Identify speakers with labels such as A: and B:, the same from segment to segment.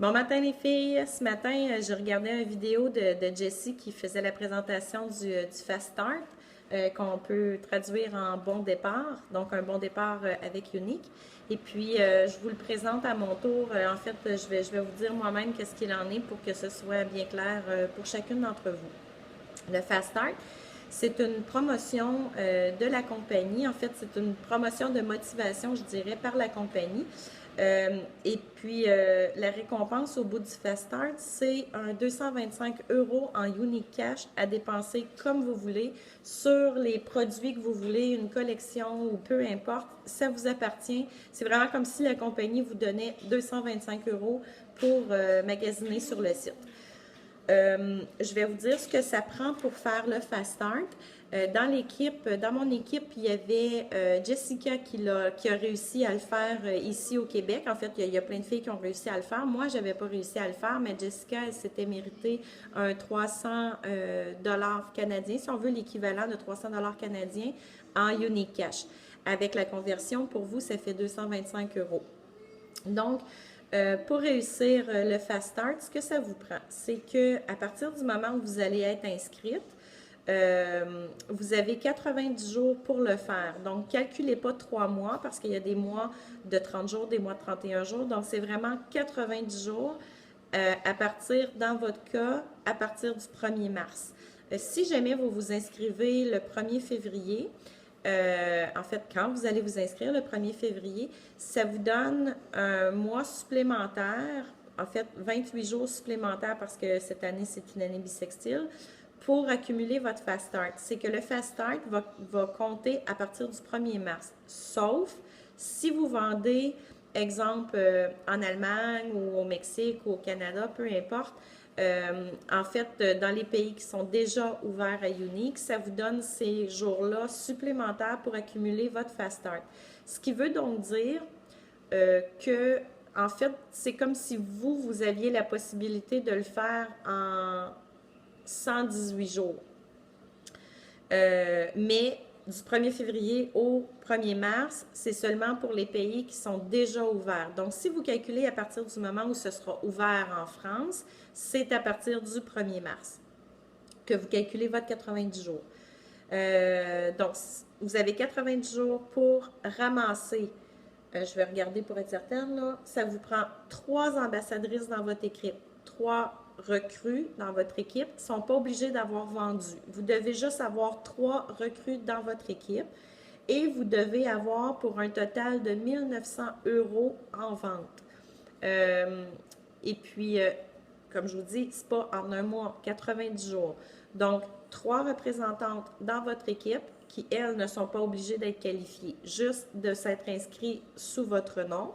A: Bon matin les filles, ce matin j'ai regardé une vidéo de Jessie qui faisait la présentation du Fast Start qu'on peut traduire en bon départ, donc un bon départ avec Unique. Et puis je vous le présente à mon tour. En fait, je vais vous dire moi-même qu'est-ce qu'il en est pour que ce soit bien clair pour chacune d'entre vous. Le Fast Start, c'est une promotion de la compagnie. En fait, c'est une promotion de motivation, je dirais, par la compagnie. Et puis, la récompense au bout du Fast Start, c'est un 225 € en Unique Cash à dépenser comme vous voulez sur les produits que vous voulez, une collection ou peu importe, ça vous appartient. C'est vraiment comme si la compagnie vous donnait 225 € pour magasiner sur le site. Je vais vous dire ce que ça prend pour faire le Fast Start. Dans mon équipe, il y avait Jessica qui a réussi à le faire ici au Québec. En fait, il y a plein de filles qui ont réussi à le faire. Moi, je n'avais pas réussi à le faire, mais Jessica, elle s'était mérité un 300 dollars canadiens, si on veut l'équivalent de 300 dollars canadiens en Unique Cash. Avec la conversion, pour vous, ça fait 225 €. Donc, pour réussir le Fast Start, ce que ça vous prend, c'est que à partir du moment où vous allez être inscrite, vous avez 90 jours pour le faire. Donc, calculez pas 3 mois parce qu'il y a des mois de 30 jours, des mois de 31 jours. Donc, c'est vraiment 90 jours à partir, dans votre cas, à partir du 1er mars. Si jamais vous vous inscrivez le 1er février, en fait, quand vous allez vous inscrire le 1er février, ça vous donne un mois supplémentaire, en fait 28 jours supplémentaires parce que cette année c'est une année bissextile, pour accumuler votre Fast Start. C'est que le Fast Start va compter à partir du 1er mars, sauf si vous vendez, exemple, en Allemagne ou au Mexique ou au Canada, peu importe. En fait, dans les pays qui sont déjà ouverts à Unique, ça vous donne ces jours-là supplémentaires pour accumuler votre Fast Start. Ce qui veut donc dire que, en fait, c'est comme si vous aviez la possibilité de le faire en 118 jours. Mais du 1er février au 1er mars, c'est seulement pour les pays qui sont déjà ouverts. Donc, si vous calculez à partir du moment où ce sera ouvert en France, c'est à partir du 1er mars que vous calculez votre 90 jours. Donc, vous avez 90 jours pour ramasser. Je vais regarder pour être certaine, là. Ça vous prend 3 ambassadrices dans votre équipe, 3 recrues dans votre équipe. Ils ne sont pas obligés d'avoir vendu. Vous devez juste avoir 3 recrues dans votre équipe et vous devez avoir pour un total de 1900 € en vente. Et puis, comme je vous dis, c'est pas en un mois, 90 jours. Donc, 3 représentantes dans votre équipe qui, elles, ne sont pas obligées d'être qualifiées, juste de s'être inscrites sous votre nom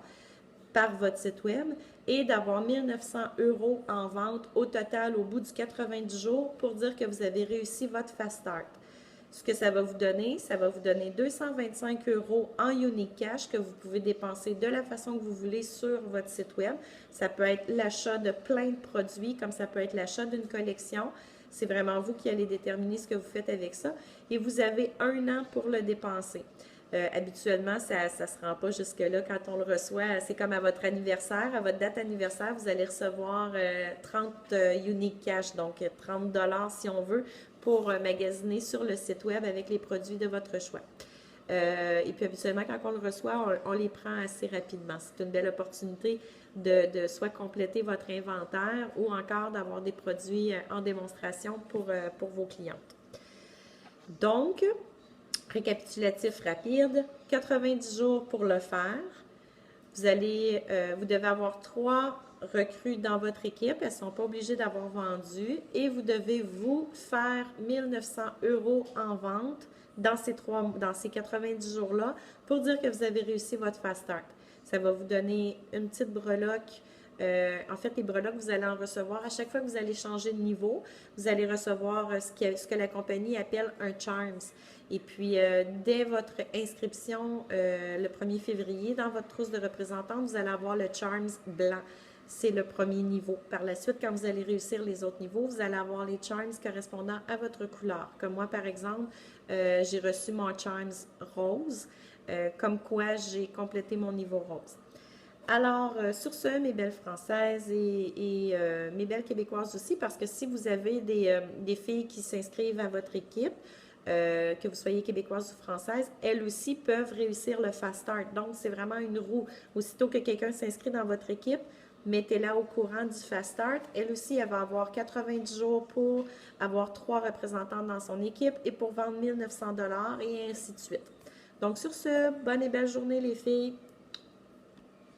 A: par votre site web et d'avoir 1900 € en vente au total au bout du 90 jours pour dire que vous avez réussi votre Fast Start. Ce que ça va vous donner 225 € en Unique Cash que vous pouvez dépenser de la façon que vous voulez sur votre site web. Ça peut être l'achat de plein de produits, comme ça peut être l'achat d'une collection. C'est vraiment vous qui allez déterminer ce que vous faites avec ça. Et vous avez 1 an pour le dépenser. Habituellement, ça ne se rend pas jusque-là quand on le reçoit. C'est comme à votre anniversaire, à votre date anniversaire, vous allez recevoir 30 Unique Cash, donc 30 dollars si on veut, pour magasiner sur le site web avec les produits de votre choix. Et puis habituellement, quand on le reçoit, on les prend assez rapidement. C'est une belle opportunité de soit compléter votre inventaire ou encore d'avoir des produits en démonstration pour vos clientes. Donc, récapitulatif rapide, 90 jours pour le faire. Vous devez avoir 3 recrues dans votre équipe. Elles ne sont pas obligées d'avoir vendu. Et vous devez vous faire 1900 € en vente dans ces 90 jours-là pour dire que vous avez réussi votre Fast Start. Ça va vous donner une petite breloque. En fait, les breloques, vous allez en recevoir. À chaque fois que vous allez changer de niveau, vous allez recevoir ce que la compagnie appelle un Charms. Et puis, dès votre inscription le 1er février, dans votre trousse de représentante, vous allez avoir le Charms blanc. C'est le premier niveau. Par la suite, quand vous allez réussir les autres niveaux, vous allez avoir les Charms correspondant à votre couleur. Comme moi, par exemple, j'ai reçu mon Charms rose, comme quoi j'ai complété mon niveau rose. Alors, sur ce, mes belles Françaises et mes belles Québécoises aussi, parce que si vous avez des filles qui s'inscrivent à votre équipe, que vous soyez québécoise ou française, elles aussi peuvent réussir le Fast Start. Donc, c'est vraiment une roue. Aussitôt que quelqu'un s'inscrit dans votre équipe, mettez-la au courant du Fast Start. Elle aussi, elle va avoir 90 jours pour avoir 3 représentants dans son équipe et pour vendre 1900 $ et ainsi de suite. Donc, sur ce, bonne et belle journée les filles.